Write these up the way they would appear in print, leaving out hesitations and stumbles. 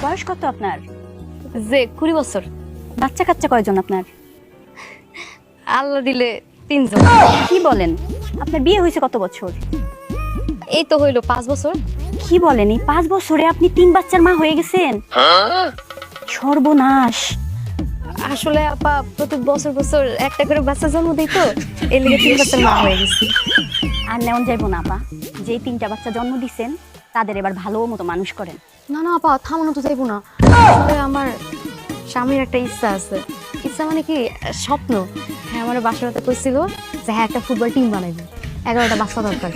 বয়স কত আপনার? যে 20 বছর। বাচ্চা কাচ্চা কয়জন আপনার? আল্লাহ দিলে 3 জন। কি বলেন? আপনার বিয়ে হয়েছে কত বছর? এই তো হইলো 5 বছর। কি বলেন, এই 5 বছরে আপনি 3 বাচ্চার মা হয়ে গেছেন? সর্বনাশ। আসলে আপা প্রতি বছর বছর একটা করে বাচ্চা জন্ম দেই তো, এই লিগে 3 বাচ্চার মা হয়ে গেছি। আর নেওয়া যাইব না আপা, যেই 3টা বাচ্চা জন্ম দিছেন তাদের এবার ভালো মতো মানুষ করেন। না না আপা, থামানো তো যাইব না। আসলে আমার স্বামীর একটা ইচ্ছা আছে। ইচ্ছা মানে কি, স্বপ্ন। হ্যাঁ, আমার বাসাতে কইছিল যে হ্যাঁ একটা ফুটবল টিম বানাইবে, 11টা বাচ্চা দরকার।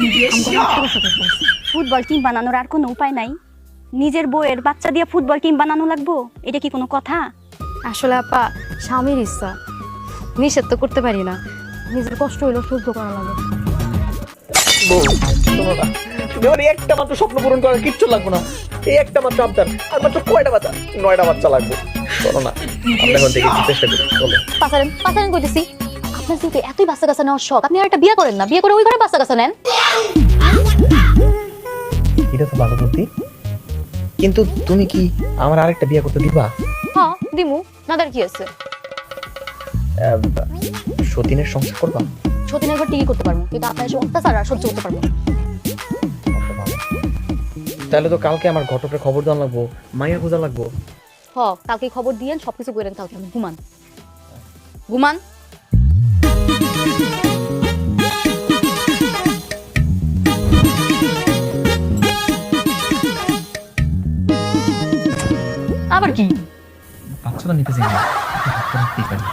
ফুটবল টিম বানানোর আর কোনো উপায় নাই? নিজের বউয়ের বাচ্চা দিয়ে ফুটবল টিম বানানো লাগবো? এটা কি কোনো কথা? আসলে আপা স্বামীর ইচ্ছা, নিষেধ তো করতে পারি না। নিজের কষ্ট হইলেও সহ্য করা লাগে। বউ, শোনো না, তুমি আমার একটা মাত্র স্বপ্ন পূরণ করার কিচ্ছু লাগবে না। এই একটা মাত্র আবদার, আর মাত্র কয়টা বাচ্চা? 9টা বাচ্চা লাগবে। চলো না, আমরা এখন থেকে একটু চেষ্টা করি। চলো। পাচারেন কইতেছি। আপনার যেহেতু এতই বাচ্চা কাচ্চা নেওয়ার শখ, আপনি আর একটা বিয়ে করেন না, বিয়ে করে ওই ঘরে বাচ্চা কাচ্চা নেন। এটা তো ভালো বুদ্ধি, কিন্তু তুমি কি আমার আরেকটা বিয়ে করতে দিবা? হ্যাঁ দিমু, নাদার কি আছে? সতীনের সংসার করবা? সতীনের ঘর টিকি করতে পারবো, কিন্তু আপনার এসে অত্যাচার আর সহ্য করতে পারবো না। তাহলে তো কালকে আমার ঘটকের খবর দেওয়া লাগবো, মাইয়া খোঁজা লাগবো। হ, কালকে খবর দিয়েন, সবকিছু করেন কালকে। আমি ঘুমান ঘুমান। আবার কি? বাচ্চাটা নিতে চাই না, রাখতেই পারি।